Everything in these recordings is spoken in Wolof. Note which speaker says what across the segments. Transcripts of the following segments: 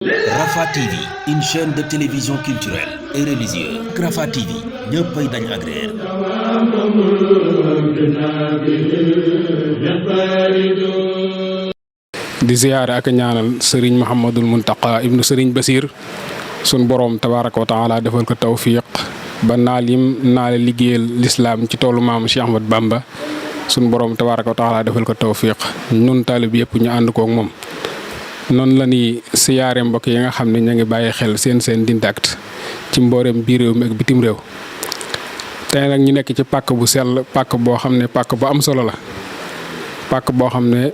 Speaker 1: Rafah TV, une chaîne de télévision culturelle et religieuse. Rafah TV ñëppay dañ agréer.
Speaker 2: di ziyaare ak ñaanal sëriñ Mouhamadul Muntaqa ibnu sëriñ Basir sun borom tabaaraka wa taala defal ko tawfiq ba naal yim naale liggéeyal lislaam ci toolu maam Cheikh Ahmad Bamba sun borom tabaaraka wa taala defal ko tawfiq nun taalib yëpp ñu ànd koog moom. noonu la ñuy siyaare mbokk yi nga xam ne ñu ngi bàyyi xel seen Dindact ci mbooreem biir réew mi ak bitim réew tey nag ñu nekk ci pàkk bu sell pàkk boo xam ne pàkk bu am solo la pàkk boo xam ne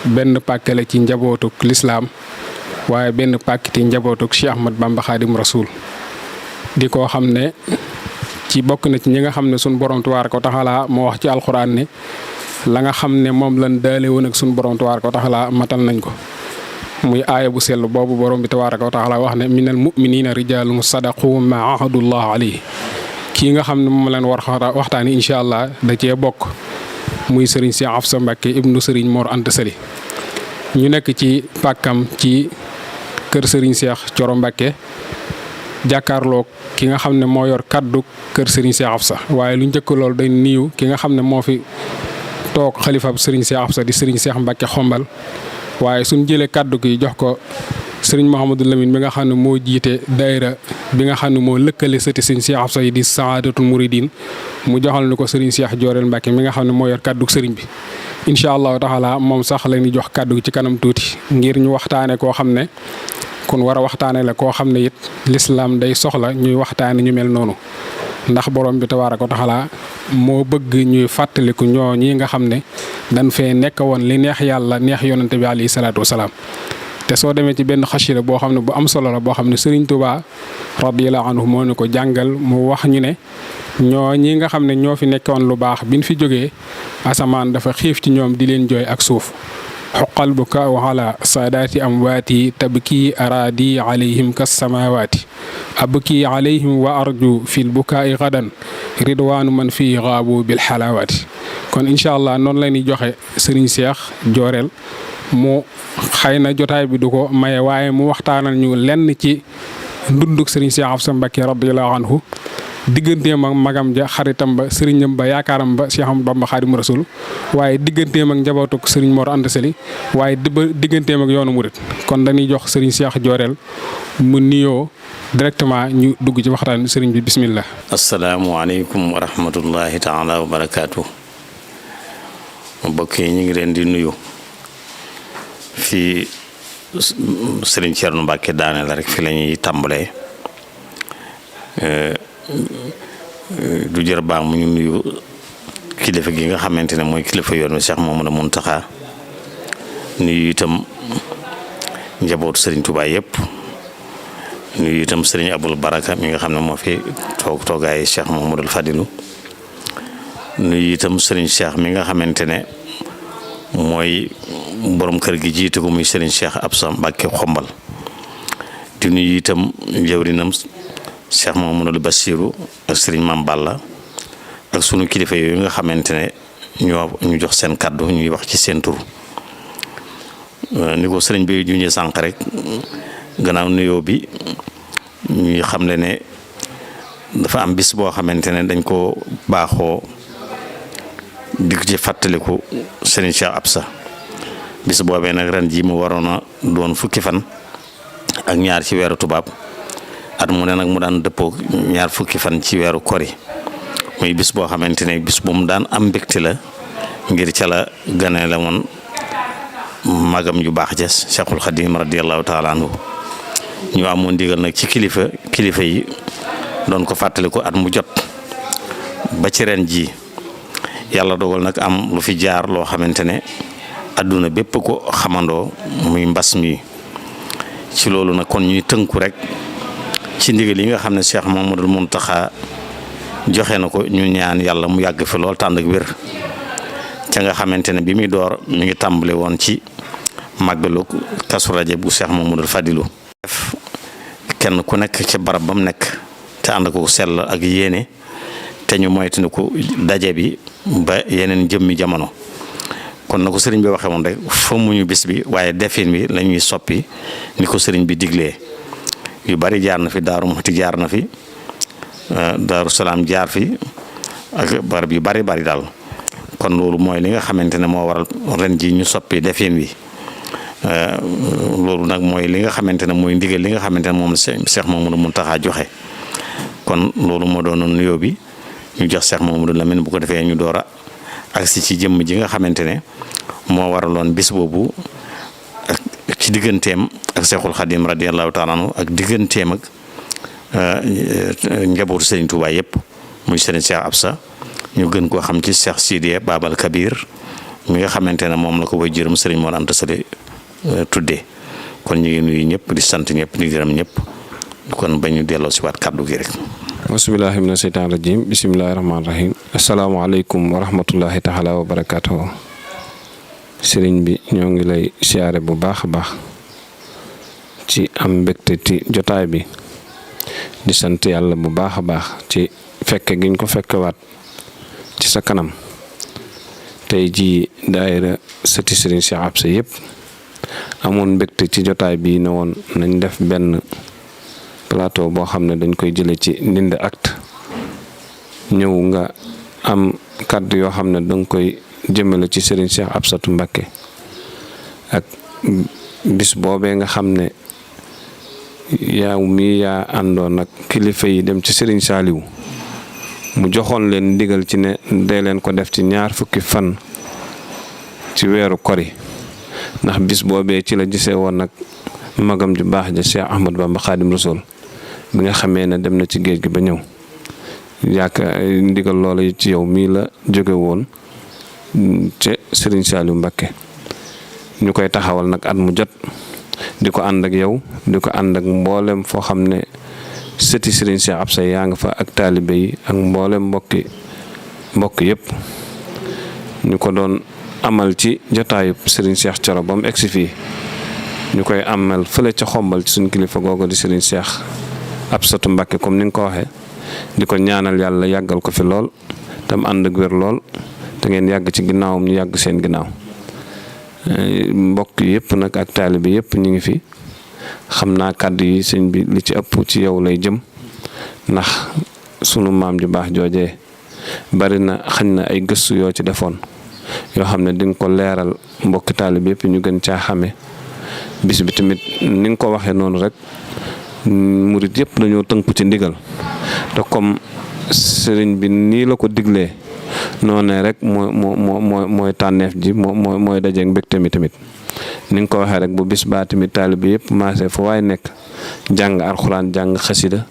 Speaker 2: benn pàkk la ci njabootuk lislaam waaye benn pàkk ci njabootuk Cheikh Ahmad Bamba Xaadim Rasul di koo xam ne ci bokk na ci ñi nga xam ne sunu borom tabaaraka wa taala moo wax ci alxuraan ne la nga xam ne moom lan daale woon ak sunu borom tabaaraka wa taala matal nañ ko. muy aaya bu sell boobu borom bi tabaaraka wa taala wax ne minal mu'minina rijaalun sadaqu ma ahadullah alayhi kii nga xam ne moom leen war waxtaani incha allah da cee bokk muy Serigne Cheikh Afsa Mbacke ibnu Serigne Mor Anta Sali ñu nekk ci pàkkam ci kër Serigne Cheikh Thioro Mbacke jàkkaarloog ki nga xam ne moo yor kaddu kër Serigne Cheikh Afsa waaye lu njëkk loolu day niiw ki nga xam ne moo fi toog xalifa Serigne Cheikh Afsa di Serigne Cheikh Mbacke xombal waaye suñ jëlee kaddu gi jox ko Serigne Mouhamadou Lamine bi nga xam ne moo jiite daayira bi nga xam ne moo lëkkale sëti Serigne Cheikh Afsa yi di Saadatul Mouridine mu joxal ni ko Serigne Cheikh Jooreel Mbacke mi nga xam ne moo yor kaddu Serigne bi. incha allahu taala moom sax la ñuy jox kaddu gi ci kanam tuuti ngir ñu waxtaanee koo xam ne kon war a waxtaanee la koo xam ne it lislaam day soxla ñuy waxtaanee ñu mel noonu ndax borom bi tabaaraka wa taala moo bëgg ñuy fàttaliku ñoo ñi nga xam ne dañ fee nekk woon li neex yàlla neex yonante bi alayhi salaatu wasalaam te soo demee ci benn xasida boo xam ne bu am solo la boo xam ne Serigne Touba radiyallahu anhu moo ñu ko jàngal mu wax ñu ne ñoo ñi nga xam ne ñoo fi nekkoon lu baax biñ fi jógee asamaan dafa xiif ci ñoom di leen jooy ak suuf xoqal bu ka waxala saadaati amwaati tabki araadi alayhim kas samawaati abki alayhim wa arju fil bukaai gadan ridwaanu man fii xaabu bil xalawaati kon incha allah noonu la ñuy joxe Serigne Cheikh Jooreel mu xëy na jotaay bi du ko maye waaye mu waxtaanal ñu lenn ci ndunduk Serigne Cheikh Afsa Mbacke radiyallahu anhu digganteem ak magam ja xaritam ba sëriñam ba yaakaaram ba Cheikh Ahmad Bamba Xaadim Rasul waaye digganteem ak njabootuk Serigne Mor Anta Sali waaye digganteem ak yoonu murit kon dañuy jox Serigne Cheikh Jooreel mu nuyoo directement ñu dugg ci waxtaan Serigne bi bismillah.
Speaker 3: asalaamualeykum wa rahmatullahi taala wa barakaatu. mbokk yi ñu ngi leen di nuyu fii Serigne Thierno Mbacke daane la rek fi la ñuy tàmbalee. du jër baax mu ñu nuyu kilifa gi nga xamante ne mooy kilifa yoon wi Cheikh Mouhamadou Mountakha nuyu itam njabootu Serigne Touba yëpp nuyu itam Serigne Aboul Baraka mi nga xam ne moo fi toogaay Cheikh Mouhamadou Fadilou nuyu itam Serigne Cheikh mi nga xamante ne mooy borom kër gi jiite ko muy Serigne Cheikh Absa Mbacke xombal di nuyu itam jawrinam Cheikh Mouhamadou Bassirou ak Serigne Mame Balla ak sunu kilifa yooyu nga xamante ne ñu jox seen kaddu ñuy wax ci seen tur ni ko Serigne bi juñee sànq rek gannaaw nuyoo bi ñuy xamle ne dafa am bis boo xamante ne dañ ko baaxoo di ko ci fàttaliku Serigne Cheikh Absa bis boobee nag ren ji mu waroon a doon fukki fan ak ñaar ci weeru tubaab. at mu ne nag mu daan dëppoo ñaar fukki fan ci weeru kori muy bis boo xamante ne bis bu mu daan am mbégte la ngir ca la gane la woon magam ju baax ja Cheikhul Khadim radiyallahu taala anhu ñu amoon ndigal nag ci kilifa yi doon ko fàttaliku at mu jot ba ci ren ji yàlla dogal nag am lu fi jaar loo xamante ne adduna bépp ko xamandoo muy mbas mi ci loolu nag kon ñuy tënku rek ci ndigal yi nga xam ne Cheikh Mouhamadou Mountakha joxe na ko ñu ñaan yàlla mu yàgg fi lool tànd ak wér ca nga xamante ne bi muy door mi ngi tàmbale woon ci màggalu Kazu Rajab bu Cheikh Mouhamadou Fadilou def kenn ku nekk ca barab ba mu nekk te ànd ko sell ak yéene te ñu moytandiku daje bi ba yeneen jëmmi jamono kon na ko sëriñ bi waxee woon rek fommuñu bis bi waaye defin bi la ñuy soppi ni ko sëriñ bi diglee yu bari jaar na fi Daaru Muxti jaar na fi Daaru Salaam jaar fi ak barab yu bari daal kon loolu mooy li nga xamante ne moo waral ren ji ñu soppi defin wi loolu nag mooy li nga xamante ne mooy ndigal li nga xamante ne moom la Cheikh Mamadou Mountakha joxe kon loolu moo doonoon nuyoo bi ñu jox Cheikh Mamadou Lamine bu ko defee ñu door a agsi ci jëmm ji nga xamante ne moo waraloon bis boobu ci digganteem ak Cheikhul Khadim radiyallahu taala anhu ak digganteem ak njabootu Serigne Touba yëpp muy Serigne Cheikh Absa ñu gën koo xam ci Cheikh Sidiya Babal Kabir mi nga xamante ne moom la ko way jërëm Serigne Mor Anta Sali tuddee kon ñu ngi nuyu ñëpp di sant ñëpp di gërëm ñëpp kon ba ñu delloo si waat kàddu gi rek.
Speaker 4: bismillahi mina seytaan rajim bismillahi rahmaani rahim asalaamaaleykum wa rahmatullahi taala wa barakaatuhu sëriñ bi ñoo ngi lay siyaare bu baax a baax ci am mbégte ci jotaay bi di sant yàlla bu baax a baax ci fekke giñ ko fekkewaat ci sa kanam tey jii daayira sëti sëriñ Cheikh Absa yëpp amoon mbégte ci jotaay bi ne woon nañ def benn plateau boo xam ne dañ koy jële ci Ndindy Actu ñëw nga am kàddu yoo xam ne danga koy jëmale ci Serigne Cheikh Absatou Mbacké ak bis boobee nga xam ne yow mii yaa àndoon ak kilifa yi dem ci Serigne Saliou mu joxoon leen ndigal ci ne dee leen ko def ci 20 fan ci weeru kori ndax bis boobee ci la gisee woon nag magam ju baax ja Cheikh Ahmadou Bamba Khadim Rasoul bi nga xamee ne dem na ci géej gi ba ñëw yaakaar ndigal loola ci yow mii la jóge woon ci Serigne Saliou Mbacké ñu koy taxawal nag at mu jot di ko ànd ak yow di ko ànd ak mboolem foo xam ne sëti Serigne Cheikh Absa yaa nga fa ak taalibe yi ak mboolem mbokk yëpp ñu ko doon amal ci jotaayu Serigne Cheikh Thioro ba mu egsi fii ñu koy amal fële ca xombal ci suñu kilifa googu di Serigne Cheikh Absatou Mbacké comme ni nga ko waxee di ko ñaanal yàlla yàggal ko fi lool tam ànd ak wér lool te ngeen yàgg ci ginnaawam ñu yàgg seen ginnaaw mbokk yëpp nag ak taalibe yëpp ñu ngi fi xam naa kàddu yi sëñ bi li ci ëpp ci yow lay jëm ndax sunu maam ju baax joojee bari na xañ na ay gëstu yoo ci defoon yoo xam ne di nga ko leeral mbokki taalibe yëpp ñu gën caa xame bis bi tamit ni nga ko waxee noonu rek murit yëpp dañoo tënku ci ndigal te comme sëriñ bi nii la ko diglee noonee rek mooy tànneef ji mooy dajeeg mbégte mi tamit ni nga ko waxee rek bu bis baa tamit taalibe yëpp maase fu waay nekk jàng alxuraan jàng xasida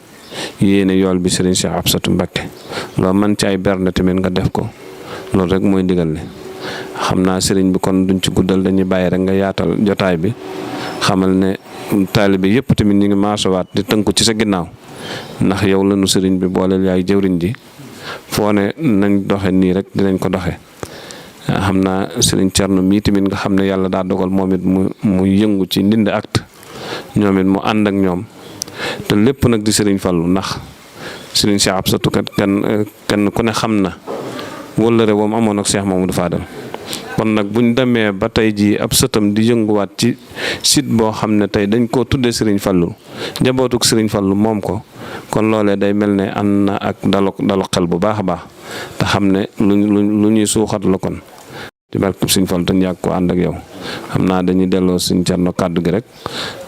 Speaker 4: yéene yool bi sëriñ Cheikh Absatou Mbacké loo man ci ay berne tamit nga def ko loolu rek mooy ndigal li xam naa sëriñ bi kon duñ ci guddal dañuy bàyyi rek nga yaatal jotaay bi xamal ne taalibe yëpp tamit ñu ngi maasawaat di tënku ci sa ginnaaw ndax yow lañu sëriñ bi booleel yaay jëwriñ ji foo ne nañ doxe nii rek dinañ ko doxe xam naa sëriñ Thierno mii tamit nga xam ne yàlla daa dogal moom it mu yëngu ci Ndindy Actu ñoom it mu ànd ak ñoom te lépp nag di sëriñ Fallu ndax sëriñ Cheikh Absatou kat kenn ku ne xam na wëllëre woom amoon ak Cheikh Mamadou Fadal kon nag buñ demee ba tey jii ab sëtam di yënguwaat ci site boo xam ne tey dañ koo tuddee Serigne Fallou njabootuk Serigne Fallou moom ko kon loolee day mel ne ànd na ak dalu xel bu baax a baax te xam ne lu ñuy suuxat la kon ci barkeb Serigne Fallou dañ yàgg ko ànd ak yow xam naa dañuy delloo Serigne Thierno kàddu gi rek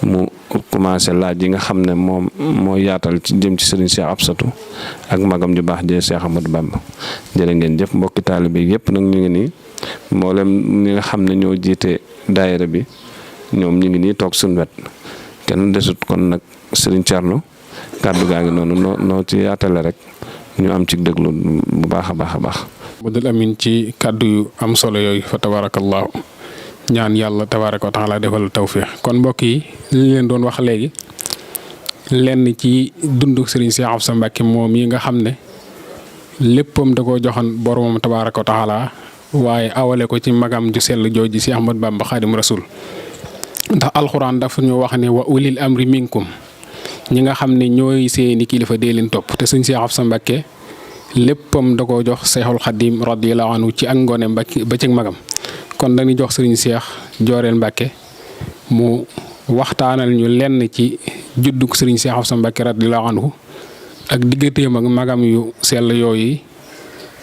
Speaker 4: mu commencé laaj yi nga xam ne moom moo yaatal ci jëm ci Serigne Cheikh Absatou ak magam ju baax jee Cheikh Ahmadou Bamba jërë ngeen jëf mbokki taalibe yëpp nag ñu ngi nii mboolem ñi nga xam ne ñoo jiite daayira bi ñoom ñu ngi nii toog suñu wet kenn desut kon nag Serigne Thierno kàddu gaa ngi noonu noo ci yaatale rek ñu am ci déglu bu baax a baax a baax.
Speaker 2: Abdul Amin ci kàddu yu am solo yooyu fa tabarakallahu ñaan yàlla tabaraka wa taala defal tawfiix kon mbokk yi li leen doon wax léegi lenn ci dundu Serigne Cheikh Absa Mbacké moom yi nga xam ne léppam da koo joxoon boromam tabaraka wa taala waaye awale ko ci magam ju sell jooju si Ahmad Bamba Xaadim Rasul ndax alxuraan dafa ñu wax ne wa ulil amri minkum ñi nga xam ne ñooy seeni kilifa dee leen topp te sëñ Cheikh Absa Mbacké léppam da koo jox Seexul Xaadim radiyallahu anhu ci ak ngoone ba ci magam kon dañuy jox sëriñ Cheikh Jooreel Mbacke mu waxtaanal ñu lenn ci juddug sëriñ Cheikh Absa Mbacke radiyallahu anhu ak digganteem ak magam yu sell yooyu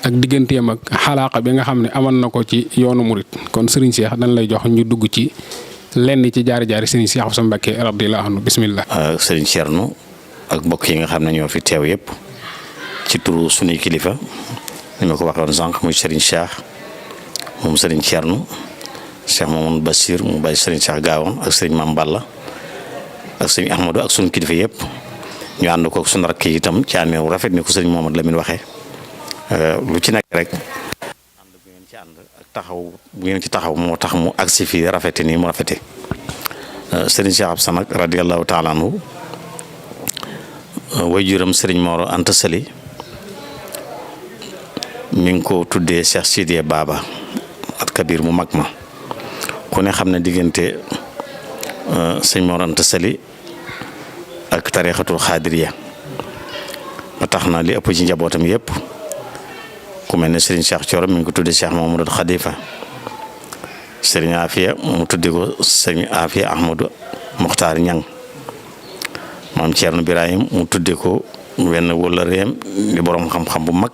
Speaker 2: ak digganteem ak xalaaqa bi nga xam ne amoon na ko ci yoonu murit kon sëriñ Cheikh dañ lay jox ñu dugg ci lenn ci jaari sëriñ Cheikh Absa Mbacke radiyallahu anhu bismillah.
Speaker 3: sëriñ Thierno ak mbokk yi nga xam ne ñoo fi teew yëpp ci turu sunuy kilifa ni ma ko waxoon sànq muy sëriñ Cheikh moom sëriñ Thierno Cheikh Mamadou Bassir mu bàyyi sëriñ Cheikh Gaawam ak sëriñ Mame Balla ak sëriñ Ahmadou ak sunu kilifa yëpp ñu ànd ko ak sunu rakk yi itam ci àndeewu rafet ni ko sëriñ Mamadou Lamine waxee lu ci nekk rek ànd bu ngeen ci ànd ak taxaw bu ngeen ci taxaw moo tax mu agsi fii rafete nii mu rafete sëriñ Cheikh Absa nag radiyallahu taala anhu waajuram sëriñ Moro Anta Sali mi ngi ko tuddee Cheikh Sidiye Baba at Kabir mu mag ma ku ne xam ne diggante sëñ Mor Anta Sali ak tarixatul xaadiriya ba tax na li ëpp ci njabootam yëpp ku mel ne Serigne Cheikh Thioro mi ngi ko tuddee Cheikh Mamadou Khalifa Serigne Afia mu tuddee ko Serigne Afia Ahmadou Mokhtar Ñang maam Thierno Birahim mu tuddee ko wenn wala réem di borom xam-xam bu mag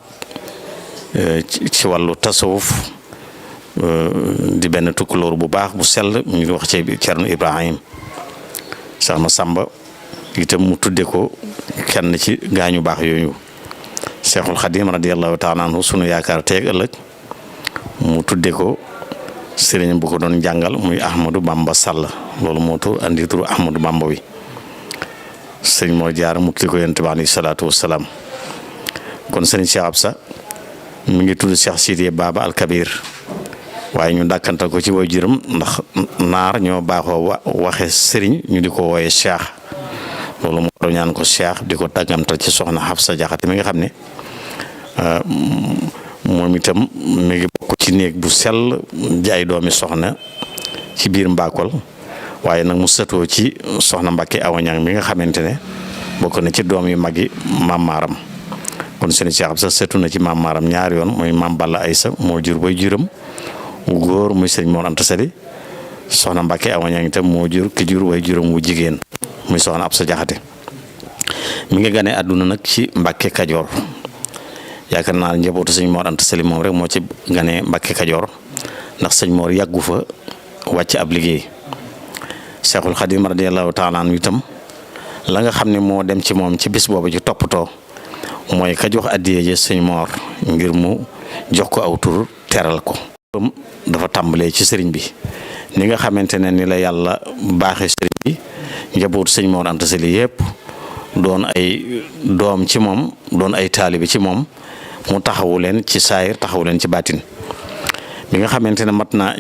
Speaker 3: ci wàllu tasawuf di benn tukkulóor bu baax bu sell ñu ngi wax ci Thierno Ibrahim Cheikh Massamba itam mu tudde ko kenn ci gaañu baax yooyu Cheikhul Khadim radiyallahu taala anhu sunu yaakaar teeg ëllëg mu tudde ko sëriñ bu ko doon jàngal muy Ahmadou Bamba Sall loolu moo tur andi turu Ahmadou Bamba wi sëriñ moo jaar mu tudde ko yonent bi alayhi salaatu wassalaam kon sëriñ Cheikh Absa mi ngi tudd Cheikh Sidiye Baba al Kabir waaye ñu dàkkantal ko ci waajuram ndax naar ñoo baaxoo waxe sëriñ ñu di ko wooye Cheikh loolu moo doon ñaan ko Cheikh di ko tàggamtal ci soxna Absa Jaxate mi nga xam ne moom itam mi ngi bokk ci néeg bu sell jaay doomi soxna ci biir Mbakol waaye nag mu sëtoo ci soxna Mbacke Awañang mi nga xamante ne bokk na ci doom yu mag yi maam Maaram kon sëriñ Cheikh Absa sëtu na ci maam Maaram ñaari yoon muy maam Balla Aysa moo jur bay juram wu góor muy sëriñ Mor Anta Sali soxna Mbacke Awañang itam moo jur ki jur way juram wu jigéen muy soxna Absa Jaxate mi ngi gane àdduna nag ci Mbacke Kajoor yaakaar naa njabootu sëñ Mor Anta Sali moom rek moo ci gane Mbacke Kajoor ndax sëñ Mor yàggu fa wàcc ab liggéey Cheikhul Khadim radiyallahu taala anhu itam la nga xam ne moo dem ci moom ci bis boobu ci toppatoo mooy ka jox addiye ji sëñ Mor ngir mu jox ko aw tur teral ko. dafa tàmbalee ci sëriñ bi ni nga xamante ne ni la yàlla baaxee sëriñ bi njabootu sëñ Mor Anta Sali yëpp doon ay doom ci moom doon ay taalibe ci moom mu taxawu leen ci saayir taxawu leen ci baatin bi nga xamante ne mat na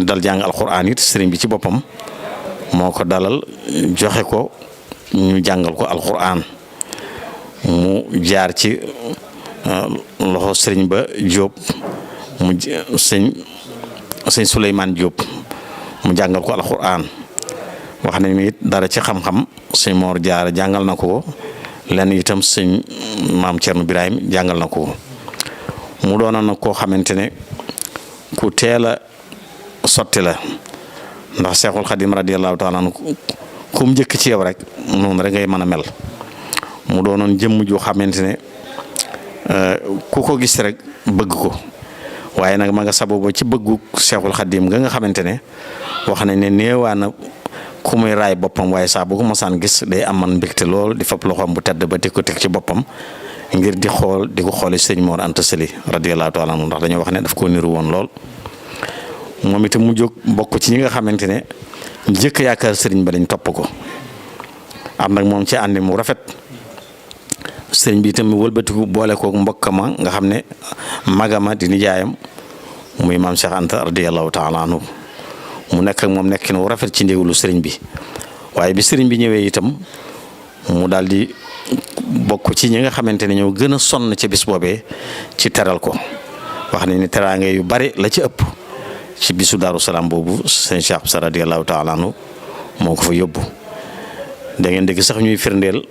Speaker 3: dal jàng alxuraan it sëriñ bi ci boppam moo ko dalal joxe ko ñu jàngal ko alxuraan mu jaar ci loxo sëriñ ba Jóob mu sëñ Souleymane Diop mu jàngal ko alxuraan wax nañ ni it dara ci xam-xam sëñ Mor Jaara jàngal na ko lenn itam sëñ maam Thierno Birahim jàngal na ko mu doonoon nag koo xamante ne ku teel a sotti la ndax Cheikhul Khadim radiyallahu taala anhu ku mu njëkk ci yow rek noonu rek ngay mën a mel mu doonoon jëmm joo xamante ne ku ko gis rek bëgg ko. waaye nag ma nga sababo ci bëggu Cheikhul Khadim nga xamante ne wax nañ ne néewaana ku muy raay boppam waaye saa bu ko mosaan gis day aman mbégte lool di fab loxoom bu tedd ba di ko teg ci boppam ngir di ko xooli sëñ Mor Anta Sali radiyallahu taala anhu ndax dañoo wax ne daf ko niru woon lool moom itam mu jóg bokk ci ñi nga xamante ne njëkk yaakaar sëriñ ba dañ topp ko am nag moom ci àndi mu rafet sëriñ bi itam wëlbatiku boole ko mbokkama nga xam ne magama di nijaayam muy maam Cheikh Anta radiyallahu taala anhu mu nekk ak moom nekkin wu rafet ci ndigalu sëriñ bi waaye bi sëriñ bi ñëwee itam mu daal di bokk ci ñi nga xamante ne ñoo gën a sonn ci bis boobee ci teral ko wax nañ ni teraange yu bari la ci ëpp ci bisu Daaru Salaam boobu sëñ Cheikh Absa radiyallahu taala anhu moo ko fa yóbbu da ngeen dégg sax ñuy firndeel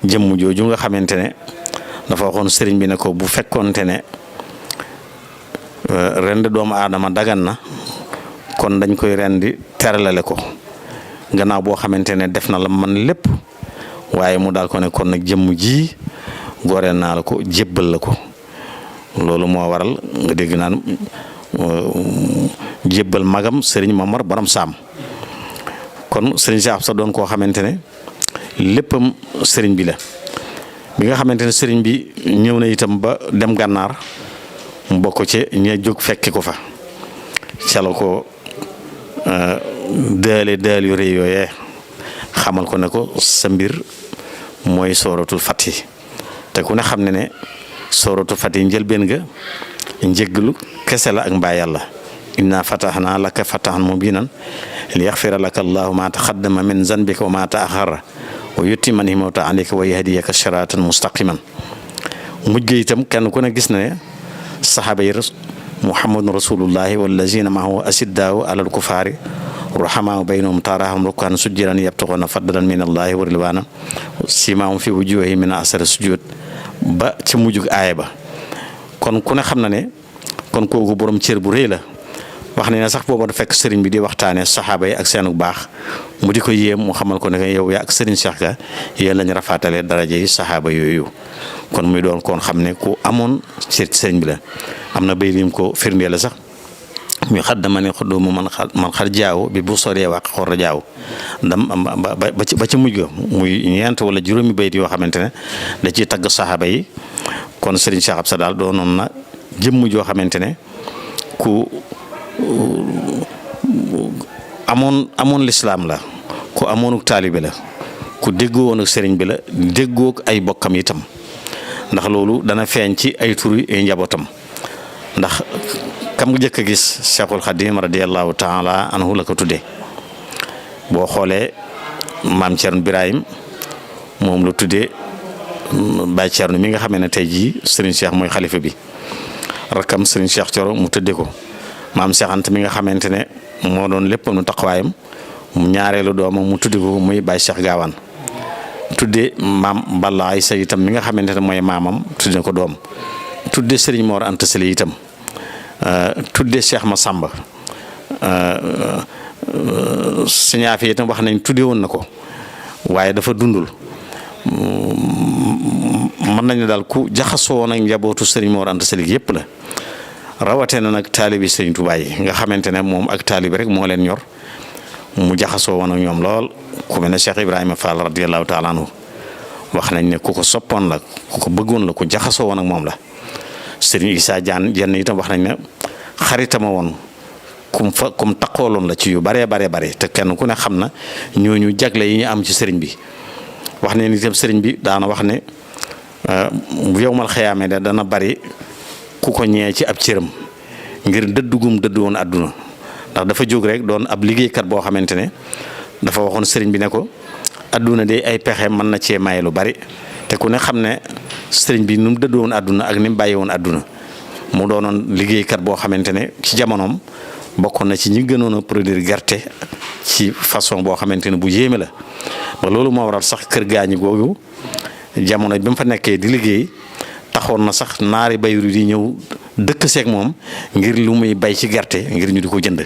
Speaker 3: jëmm jooju nga xamante ne dafa waxoon sëriñ bi ne ko bu fekkoonte ne rendi doomu aadama dagan na kon dañ koy rendi teralale ko gannaaw boo xamante ne def na la man lépp waaye mu daal ko ne kon nag jëmm ji goreel naa la ko jébbal la ko loolu moo waral nga dégg naan jébbal magam sëriñ Mamar Borom Saam kon sëriñ Cheikh Absa doon koo xamante ne léppam sëriñ bi la bi nga xamante ne sëriñ bi ñëw na itam ba dem gànnaar mu bokk ci ña jóg fekki ko fa ca la ko daal yu rëy yooyee xamal ko ne ko sa mbir mooy sooratul Fathi te ku ne xam ne ne sooratul Fathi njëlbeen nga njëglu kese la ak mbaa yàlla inna fatahna laka fatahan mubinan li yaxfira laka allahu ma taqaddama min zanbika wa ma taaxara wa yutimma ni'matahu alayka wa yahdiyaka siratan mustaqiman mujj gi itam kenn ku ne gis na ne saxaaba yi muhammadun rasulullahi wallazina maahu asiddaau alal kufaari ruhamaau baynahum taraahum rukkaan sujjadan yabtaxuuna fadlan min allahi wa ridwaana siimaahum fi wujuuhihim min asari sujud ba ci mujjug aaya ba kon ku ne xam na ne kon kooku borom cër bu rëy la wax ne sax booba da fekk sëriñ bi di waxtaane saxaaba yi ak seenu baax mu di ko yéem mu xamal ko ne yow yaa ak sëriñ Cheikh Ka yéen lañ rafaatale daraja yi saxaaba yooyu kon muy doon kon xam ne ku amoon cër ci sëriñ bi la am na bay lim ko firndee la sax muy xaddama ne xuddumu man xar jaaw bi bu soree wax xor a jaaw dam ba ci mujj ga muy ñeent wala juróomi bayit yoo xamante ne da ciy tagg saxaaba yi kon sëriñ Cheikh Absa daal doonoon na jëmm joo xamante ne ku amoon lislaam la ku amoonuk taalibe la ku déggoo woon ak sëriñ bi la déggook ay bokkam itam ndax loolu dana feeñ ci ay turi ay njabootam ndax kam nga jëkk a gis Cheikhul Khadim radiyallahu taala anhu la ko tuddee boo xoolee maam Thierno Birahim moom la tuddee Baye Thierno mi nga xamee ne tey jii sëriñ Cheikh mooy xalifa bi rakkam sëriñ Cheikh Thioro mu tëddee ko maam Cheikh Anta mi nga xamante ne moo doon lépp nu taxawaayam mu ñaareelu doomam mu tuddi ko muy Baye Cheikh Gaawaan tudde maam Balla Aysa itam mi nga xamante ne mooy maamam tudde ko doom tudde Serigne Mor Anta Sali itam tudde Cheikh Massamba siñaa fi itam wax nañ tudde woon na ko waaye dafa dundul mën nañu daal ku jaxasoo nag njabootu Serigne Mor Anta Sali yëpp la rawatee na nag taalibi Serigne Touba yi nga xamante ne moom ak taalibi rek moo leen ñor mu jaxasoo woon ak ñoom lool ku mel ne Cheikh Ibrahima Fall radiyallahu taala anhu wax nañ ne ku ko soppoon la ku ko bëggoon la ku jaxasoo woon ak moom la Serigne Issa Diagne jenn itam wax nañ ne xaritama woon kum taqooloon la ci yu baree bare te kenn ku ne xam na ñooñu jagle yi ñu am ci Serigne bi wax ne itam Serigne bi daana wax ne yowmal xiyaame de dana bari ku ko ñee ci ab cëram ngir dëddugum dëdd woon àdduna ndax dafa jóg rek doon ab liggéeykat boo xamante ne dafa waxoon sëriñ bi ne ko àdduna de ay pexe mën na cee maye lu bari te ku ne xam ne sëriñ bi nu mu dëdd woon àdduna ak ni mu bàyyi woon àdduna mu doonoon liggéeykat boo xamante ne ci jamonoom bokkoon na ci ñi gënoon a produire gerte ci façon boo xamante ne bu yéeme la ba loolu moo waral sax kër gaañi googu jamono bi mu fa nekkee di liggéey taxoon na sax naari bayru di ñëw dëkk seeg moom ngir lu muy bay ci gerte ngir ñu di ko jënd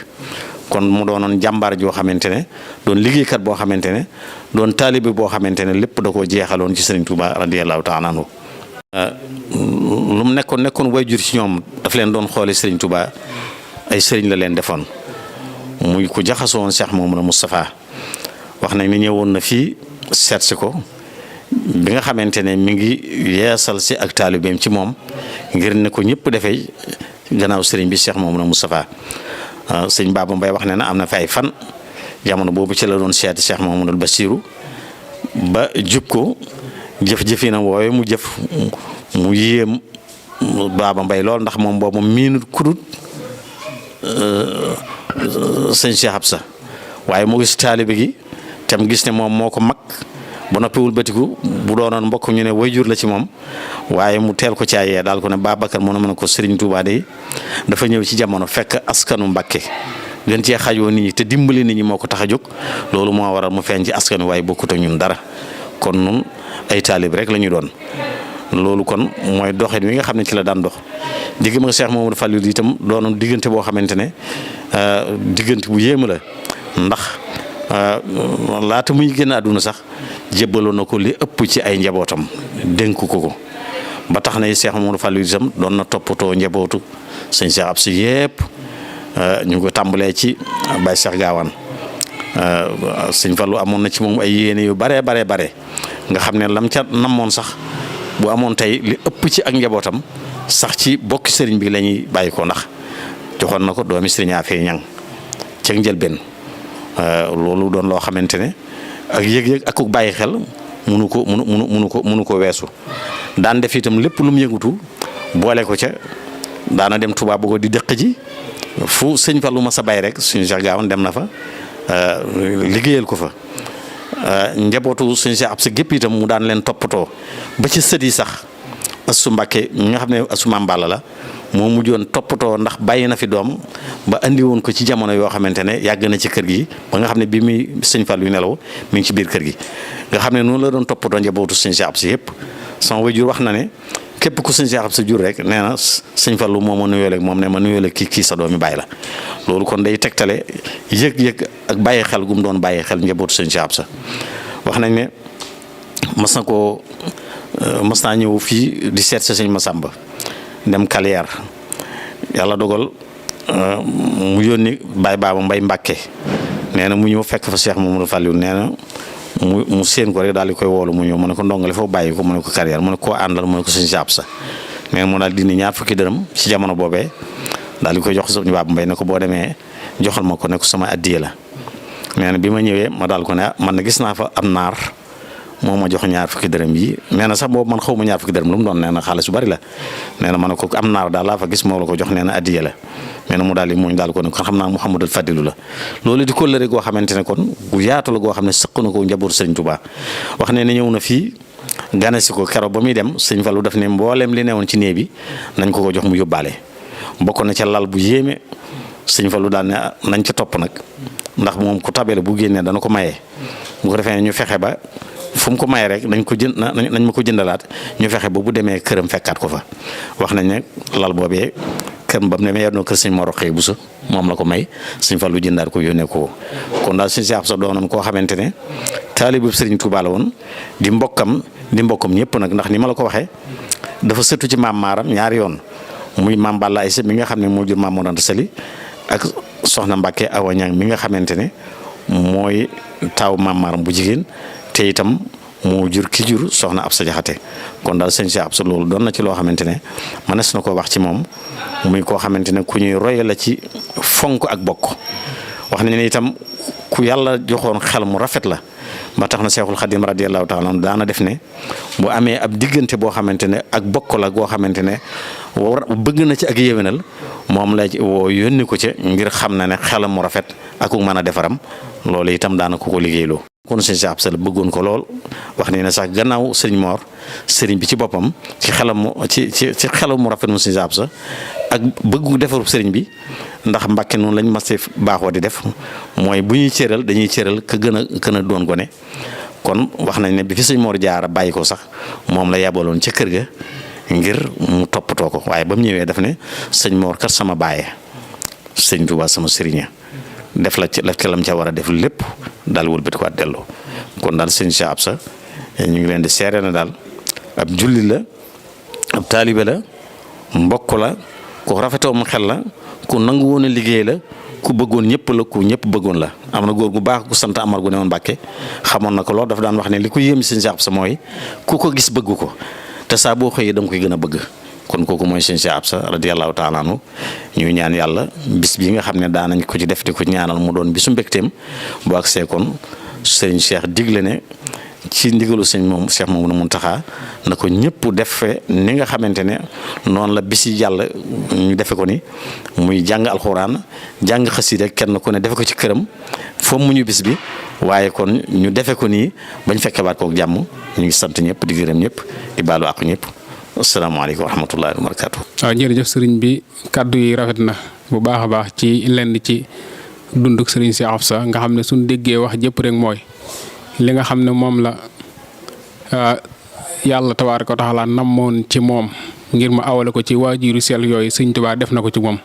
Speaker 3: kon mu doonoon jàmbaar joo xamante ne doon liggéeykat boo xamante ne doon taalibe boo xamante ne lépp da koo jeexaloon ci Serigne Touba radiyallahu taala anhu lu mu nekkoon wayjur ci ñoom daf leen doon xoole Serigne Touba ay sëriñ la leen defoon muy ku jaxasoo woon Cheikh Mouhamadou Moustapha wax nañ ne ñëwoon na fii seet si ko bi nga xamante ne mi ngi yeesal si ak taalibeem ci moom ngir ne ko ñëpp defee gannaaw sëriñ bi Cheikh Mouhamadou Moustapha sëñ Baba Mbaye wax ne na am na fi ay fan jamono boobu ci la doon seeti Cheikh Mouhamadou Bassirou ba jub ko jëf-jëfi na woowe mu jëf mu yéem Baba Mbaye lool ndax moom boobu miinut kudut sëñ Cheikh Absa waaye mu gis taalibe gi tam gis ne moom moo ko mag ba noppiwul bëtiku bu doonoon mbokk ñu ne wayjur la ci moom waaye mu teel ko caayee daal ko ne Babacar mu ne mën ko Serigne Touba de dafa ñëw ci jamono fekk askanu Mbàkke gën cee xajoo nit ñi te dimbali nit ñi moo ko tax a jóg loolu moo waral mu feeñ ci askanu waaye bokkut ak ñun dara kon nun ay taalib rek la ñu doon loolu kon mooy doxin wi nga xam ne ci la daan dox digg ma Cheikh Mamadou Fallou itam doonoon diggante boo xamante ne diggante bu yéema la ndax laata muy génn àdduna sax jébbaloon na ko li ëpp ci ay njabootam dénk ko ba tax na Cheikh Mamadou Fallou itam doon na toppatoo njabootu sëñ Cheikh Absa yëpp ñu ko tàmbalee ci Baye Cheikh Gawane sëñ Fallou amoon na ci moom ay yéene yu bare nga xam ne lam ca namoon sax bu amoon tey li ëpp ci ak njabootam sax ci bokki sëriñ bi la ñuy bàyyi ko ndax joxoon na ko doomi sëriñ Afee Ñang ceeg njëlbeen loolu doon loo xamante ne ak yëg-yëg ak ku bàyyi xel munu ko weesu daan def itam lépp lu mu yëngutu boole ko ca daana dem Touba bëgg di dëkk ji fu sëñ Fallou ma sa bay rek suñu Cheikh Gawane dem na fa liggéeyal ko fa njabootu suñu Cheikh Absa gépp itam mu daan leen toppatoo ba ci sët yi sax Assu Mbàkke ñi nga xam ne Assu Maam Balla la moo mujjoon toppatoo ndax bàyyi na fi doom ba andi woon ko ci jamono yoo xamante ne yàgg na ci kër gi ba nga xam ne bi muy sëñ Fallou yu nelaw mi ngi ci biir kër gi nga xam ne noonu la doon toppatoo njabootu sëñ Cheikh Absa yëpp sama wajur wax na ne képp ku sëñ Cheikh Absa jur rek nee na sëñ Fallou moo ma nuyoo ak moom ne ma nuyoo ak kii sa doomi bàyyi la loolu kon day tegtale yëg-yëg ak bàyyi xel gu mu doon bàyyi xel njabootu sëñ Cheikh Absa wax nañ ne mas naa ñëw fii di seet sa sëñ Massamba dem Kaliyaar yàlla dogal mu yónni Baye Baba Mbay Mbàkke nee na mu ñëw fekk fa Cheikh Mamadou Fallou nee na mu séen ko rek daal di koy woolu mu ñëw mu ne ko ndongale foofu bàyyi ko mu ne ko Kaliyaar mu ne koo àndal mu ne ko sëñ Cheikh Absa nee na mu daal dindi ñaar fukki dërëm ci jamono boobee daal di koy jox sëñ Baba Mbay ne ko boo demee joxal ma ko ne ko sama addiye la nee na bi ma ñëwee ma daal ko ne man na gis naa fa am naar moo ma jox ñaar fukki dërëm yi nee na sax boobu man xaw ma ñaar fukki dërëm lu mu doon nee na xaalis bu bari la nee na ma ne ko am naar daal laa fa gis moo la ko jox nee na addiye la nee na mu daal di muñ daal ko ne kon xam naa Mouhamadul Fadilu la loolu di kóllëre goo xamante ne kon gu yaatu la goo xam ne sëq na ko njabootu sëñ Touba wax ne ne ñëw na fii gane si ko keroog ba muy dem sëñ Fallou daf ne mbooleem li newoon ci néeg bi nañ ko jox mu yóbbaale bokk na ca lal bu yéeme sëñ Fallou daal ne nañ ca topp nag ndax moom ku tabele bu génnee dana ko mayee bu ko defee ñu fexe ba fu mu ko maye rek nañ ma ko jëndalaat ñu fexe ba bu demee këram fekkaat ko fa wax nañ ne lal boobee kër ba mu ne yor na kër sëñ Mor Rokhaya Bousso moom la ko may sëñ Fallou jëndaat ko yónnee ko kon daal sëñ Cheikh Absa doonoon koo xamante ne taalibu Sëriñ Touba la woon di mbokkam ñëpp nag ndax ni ma la ko waxee dafa sëtu ci maam Maaram ñaari yoon muy maam Balla Aysa mi nga xam ne moo jur maam Mor Anta Sali ak soxna Mbàkke Awa Ñang mi nga xamante ne mooy taaw maam Maaram bu jigéen te itam moo jur ki jur soxna Absa Jaxate kon daal sëñ Cheikh Absa loolu doon na ci loo xamante ne mënees na ko wax ci moom muy koo xamante ne ku ñuy roye la ci fonk ak bokk wax nañ ne itam ku yàlla joxoon xel mu rafet la ba tax na Seexul Xadim radiyallahu taala daana def ne bu amee ab diggante boo xamante ne ak bokk la goo xamante ne bëgg na ci ak yéwénal moom la woo yónni ko ca ngir xam na ne xelam mu rafet ak mën a defaram loolu itam daana ko liggéeyloo kon sëñ Cheikh Absa bëggoon ko lool wax ne sax gannaaw sëriñ Mor sëriñ bi ci boppam ci xelam mu rafet mu sëñ Cheikh Absa ak bëggu defaru sëriñ bi ndax Mbàkke noonu lañ mas baaxoo di def mooy bu ñuy cëral dañuy cëral ka gën a doon gone kon wax nañ ne bi fi sëñ Mor Jaara bàyyi ko sax moom la yabaloon ca kër ga ngir mu toppatoo ko waaye ba mu ñëwee daf ne sëñ Mor kat sama baaye sëñ Touba sama sëriña def la ci lam ca war a def lépp daal wëlbati ko delloo kon daal sëñ Cheikh Absa ñu ngi leen di seere na daal ab julli la ab taalibe la mbokk la ku rafetoom xel la ku nangu woon a liggéey la ku bëggoon ñëpp la ku ñëpp bëggoon la am na góor gu baax ku sant Amar gu ne woon Mbàkke xamoon na ko lool dafa daan wax ne li ko yéem sëñ Cheikh Absa mooy ku ko gis bëgg ko te saa boo xëyee da nga koy gën a bëgg kon kooku mooy sëñ Cheikh Absa radiyallahu taala anhu ñuy ñaan yàlla bis bi nga xam ne daanañ ko ci def di ko ñaanal mu doon bisu mbégteem bu agsee kon sëriñ Cheikh digle ne ci ndigalu sëñ moom Cheikh Mamadou Mountakha na ko ñëpp defe ni nga xamante ne noonu la bisi yàlla ñu defe ko ni muy jàng alxuraan jàng xasida kenn ku ne defe ko ci këram foofu mu ñu bis bi waaye kon ñu defe ko nii bañ fekke baat kook jàmm ñu ngi sant ñëpp di gërëm ñëpp di baalu àq ñëpp asalaamaaleykum wa rahmatullahi wa barakatuh.
Speaker 2: waaw jërëjëf sëriñ bi kàddu yi rafet na bu baax a baax ci lenn ci dunduk sëriñ Cheikh Absa nga xam ne suñ déggee wax jëpp rek mooy li nga xam ne moom la yàlla tabaaraka wa taala namoon ci moom ngir mu awale ko ci waajuru sel yooyu sëñ Tuubaa def na ko ci moom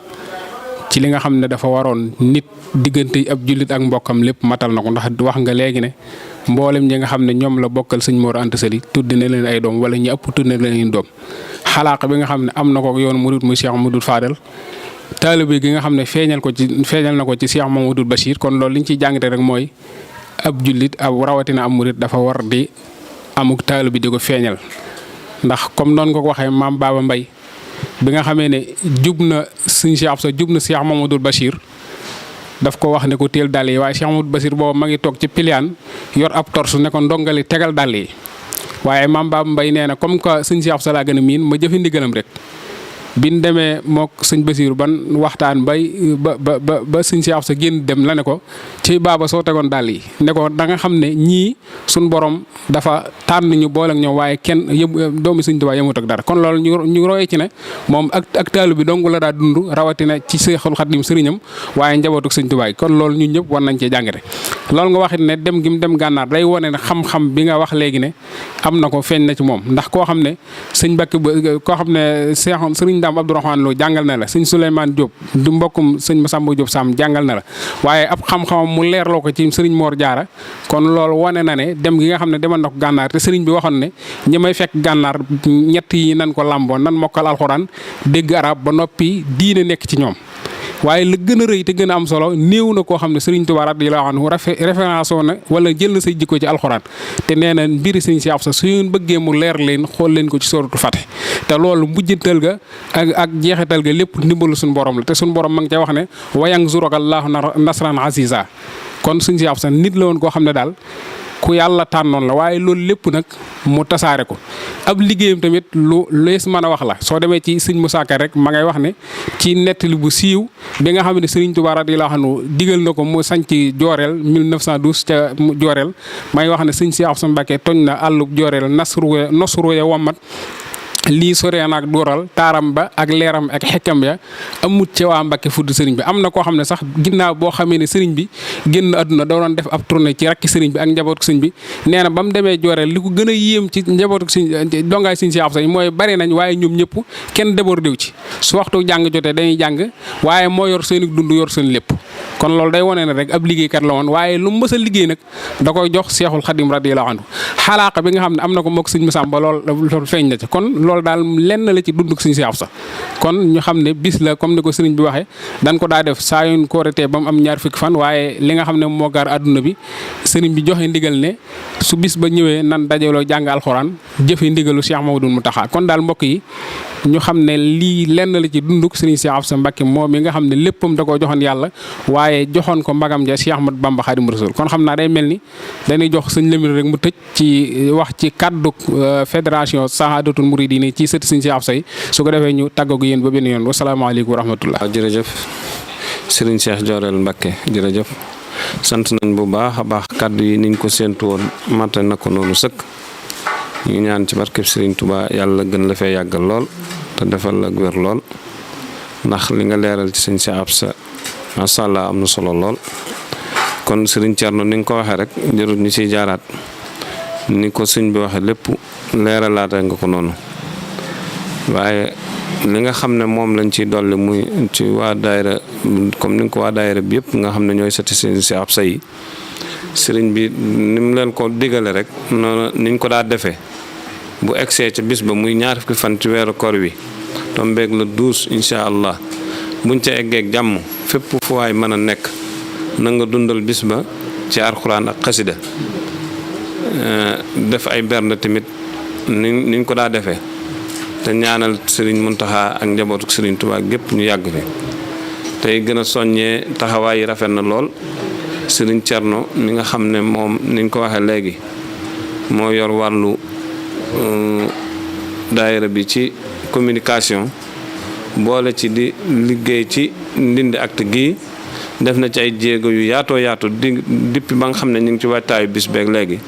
Speaker 2: ci li nga xam ne dafa waroon nit diggante ab jullit ak mbokkam lépp matal na ko ndax wax nga léegi ne mboolem ñi nga xam ne ñoom la bokkal sëñ Mor Anta Sali tudd na leen ay doom wala ñi ëpp tudd na leen doom xalaaq bi nga xam ne am na ko yoonu murid muy Cheikh Mamadou Fadal taalibe gi nga xam ne feeñal na ko ci Cheikh Mamadou Bachir kon loolu li ñu ciy jàngate rek mooy ab jullit ab rawatina am murid dafa war di amuk taalibe di ko feeñal ndax comme noonu nga ko waxee maam Baba Mbaye bi nga xamee ne jub na sëñ Cheikh Absa jub na Cheikh Mamadou Bachir daf ko wax ne ko teel dàll yi waaye Cheikh Mamadou Bachir boobu ma ngi toog ci piliyaan yor ab torsu ne ko ndongali tegal dàll yi waaye maam Baba Mbaye nee na comme que sëñ Cheikh Absa laa gën a miin ma jëfi ndigalam rek biñ demee mook sëñ Basiiru ban waxtaan ba sëñ Cheikh Absa génn dem la ne ko ci baaba soo tegoon dàll yi ne ko da nga xam ne ñii suñ borom dafa tànn ñu boole ak ñoom waaye kenn doomi sëñ Tuubaa yemut ak dara kon loolu ñu roye ci ne moom ak taalu bi dong la daa dund rawatina ci Seexul Xadiim sëriñam waaye njabootuk sëñ Tuubaa kon loolu ñun ñëpp war nañ cee jàngate loolu nga waxit ne dem gi mu dem gànnaar day wone ne xam-xam bi nga wax léegi ne am na ko feeñ na ci moom ndax koo xam ne sëñ Mbàkke koo xam ne sëriñ Daam Abdourahmane Lo jàngal na la sëñ Souleymane Diop du mbokkum sëñ Massamba Diop Sam jàngal na la waaye ab xam-xamam mu leerloo ko ci sëriñ Mor Jaara kon loolu wane na ne dem gi nga xam ne demal na ko gànnaar te sëriñ bi waxoon ne ñi may fekk gànnaar ñett yi nan ko làmboon nan mokkal alxuraan dégg arab ba noppi diine nekk ci ñoom waaye la gën a rëy te gën a am solo néew na koo xam ne Sëriñ Tuubaa radiyallaahu anhu référence na wala jël na say jikko ci alxuraan te nee na mbiri Sëriñ Cheikh Absa su ngeen bëggee mu leer leen xool leen ko ci sóoratu Faatiha te loolu mujjantal ga ak jeexital ga lépp ndimbalu suñu borom la te suñu borom ma ngi ca wax ne wa yansuruka Allaahu nasran aziizaa kon Sëriñ Cheikh Absa nit la woon koo xam ne daal ku yàlla tànnoon la waaye loolu lépp nag mu tasaare ko ab liggéeyam tamit lu lees mën a wax la soo demee ci sëñ Musaa Ka rek ma ngay wax ne ci nettali bu siiw bi nga xam ne Sëriñ Tuubaa radiyallaahu anhu digal na ko mu sanc Jooreel 1912 ca Jooreel may wax ne sëñ Cheikh Absa Mbacké toñ na àllub Jooreel nosru ya wammat lii soree naag dooral taaram ba ak leeram ak xekkam ya amut ca waa Mbàkke fudd sëriñ bi am na koo xam ne sax ginnaaw boo xamee ne sëriñ bi génn àdduna da doon def ab tournée ci rakki sëriñ bi ak njabootu sëriñ bi nee na ba mu demee Jooreel li ko gën a yéem ci njabootu sëriñ dongaay sëriñ Cheikh Absa mooy bari nañ waaye ñoom ñëpp kenn débordé wu ci su waxtu jàng jotee dañuy jàng waaye moo yor seen dund yor seen lépp kon loolu day wane ne rek ab liggéeykat la woon waaye lu mu mës a liggéey nag da koy jox Seexul Xadiim radiyallaahu anhu xalaaqa bi nga xam ne am na ko mook sëñ Masamba loolu feeñ na ci kon loolu daal lenn la ci dunduk sëñ Cheikh Absa kon ñu xam ne bis la comme ni ko sëriñ bi waxee dañ ko daa def saa yoon kooretee ba mu am ñaar fukki fan waaye li nga xam ne moo gaar adduna bi sëriñ bi joxe ndigal ne su bis ba ñëwee nan dajaloo jàng alxuraan jëfe ndigalu Cheikh Mamadou Mountakha kon daal mbokk yi ñu xam ne lii lenn la ci dunduk sëriñ Cheikh Absa Mbacké moom mi nga xam ne léppam da koo joxoon yàlla waaye joxoon ko magam ja Cheikh Ahmadou Bamba Xaadimu Rasuul kon xam naa day mel ni dañuy jox sëñ Lamine rek mu tëj ci wax ci kaddu fédération Sahadatul Mouridine ci sëti sëñ Cheikh Absa yi su ko defee ñu tàggagu yéen ba benn yoon wasalaamaaleykum wa rahmatullah.
Speaker 4: jërëjëf Serigne Cheikh Jooreel Mbacké jërëjëf sant nañ bu baax a baax kaddu yi niñ ko séentu woon mate na ko noonu sëkk ñu ñaan ci barkeb Serigne Touba yàlla gën la fee yàggal lool te defal la wér lool ndax li nga leeral ci sëñ Cheikh Absa macha allah am na solo lool kon Serigne Thierno ni nga ko waxee rek jarul ñu ciy jaaraat ni ko sëñ bi waxee lépp leeralaate nga ko noonu waaye li nga xam ne moom lañ ciy dolli muy ci waa daayira comme ni nga ko waa daayira bi yëpp nga xam ne ñooy sëti sëñ Cheikh Absa yi sëriñ bi ni mu leen ko digale rek noonu niñ ko daa defee bu egsee ca bis ba muy ñaar fukki fan ci weeru koor wi tombeeg la 12 incha allah buñ ca eggeeg jàmm fépp fu waay mën a nekk na nga dundal bis ba ci alxuraan ak xasida def ay bernde tamit niñ ko daa defee te ñaanal Serigne Mountakha ak njabootu Serigne Touba gépp ñu yàgg fi tey gën a soññee taxawaay yi rafet na lool Serigne Thierno mi nga xam ne moom niñ ko waxee léegi moo yor wàllu daayira bi ci communication boole ci di liggéey ci ndindi acte gii def na ci ay jéego yu yaatoo yaatu depuis ba nga xam ne ñu ngi ci waajtaayu bis beeg léegi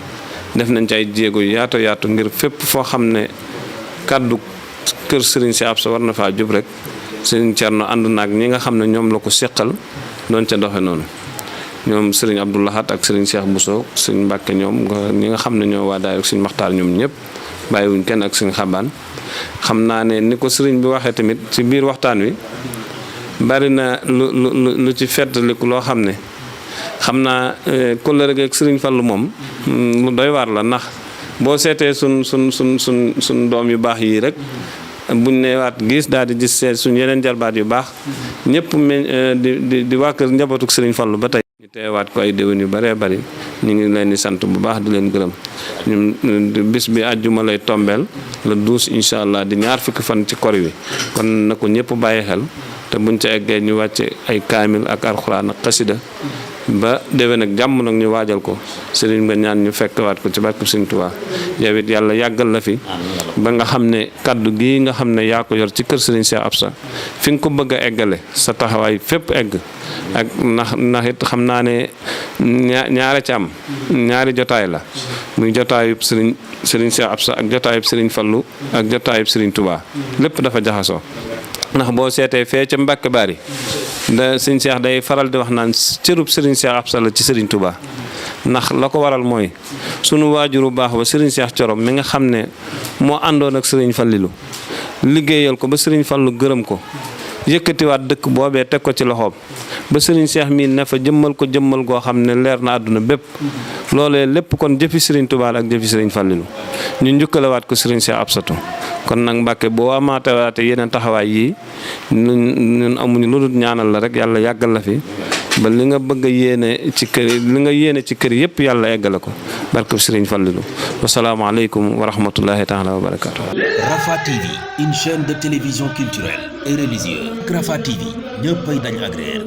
Speaker 4: def nañ ci ay jéego yu yaatoo yaatu ngir fépp foo xam ne kàddu kër Serigne Cheikh Absa war na faa jub rek Serigne Thierno ànd naag ñi nga xam ne ñoom la ko seqal doon ca doxe noonu ñoom Serigne Abdou Lahad ak Serigne Cheikh Bousso Serigne Mbacké ñoom ñi nga xam ne ñoo waa daay ak Serigne Maxtaar ñoom ñëpp bàyyiwuñ kenn ak sëñ xabaan. xam naa ne ni ko sëriñ bi waxee tamit ci biir waxtaan wi bari na lu ci fettaliku loo xam ne xam naa kóllëre gi ak sëriñ Fallu moom lu doy waar la, ndax boo seetee sun doom yu baax yii rek buñ ne waat gis daal di gis seet suñ yeneen jarbaat yu baax ñëpp di waa kër njabootuk sëriñ Fallu ba tey ñu teewaat ko ay déwén yu bëree bëri. ñu ngi leen di sant bu baax di leen gërëm ñun bis bi àjjuma lay tombeel le 12 incha allah di 20 fan ci kor wi kon na ko ñëpp bàyyi xel te buñ ca eggee ñu wàcce ay kaamil ak alxuraan ak xasida ba déwén ak jàmm nag ñu waajal ko sëriñ nga ñaan ñu fekkwaat ko ci barke Sëriñ Tuubaa yow it yàlla yàggal la fi ba nga xam ne kaddu gii nga xam ne yaa ko yor ci kër sëriñ Cheikh Absa fi nga ko bëgg a eggale sa taxawaay fépp egg ak ndax it xam naa ne ñaare ci am ñaari jotaay la muy jotaayub sëriñ Cheikh Absa ak jotaayub sëriñ Fallu ak jotaayub sëriñ Tuubaa lépp dafa jaxasoo ndax boo seetee fee ca Mbàkke Bari da sëriñ Cheikh day faral di wax naan cërub sëriñ Cheikh Absa la ci sëriñ Tuubaa ndax la ko waral mooy sunu waajuru baax ba sëriñ Cheikh Corom mi nga xam ne moo àndoon ak sëriñ Fallilu liggéeyal ko ba sëriñ Fallu gërëm ko yëkkatiwaat dëkk boobee teg ko ci loxoom ba sëriñ Cheikh mii ne fa jëmmal ko jëmmal goo xam ne leer na àdduna bépp loolee lépp kon jëfi sëriñ Tuubaa ak jëfi sëriñ Fallilu ñu njukkalewaat ko sëriñ Cheikh Absatu kon nag Mbàkke boo amaatewaate yeneen taxawaay yii ñun amuñu lu dul ñaanal la rek yàlla yàggal la fi ba li nga bëgg a yéene ci kër yëpp yàlla eggale ko barke sëriñ Fallilu wasalaamaaleykum wa rahmatullahi taala wa barakaatu.
Speaker 1: Rafah TV, une chaîne de télévision culturelle et religieuse. Rafah TV ñëppay dañ agréer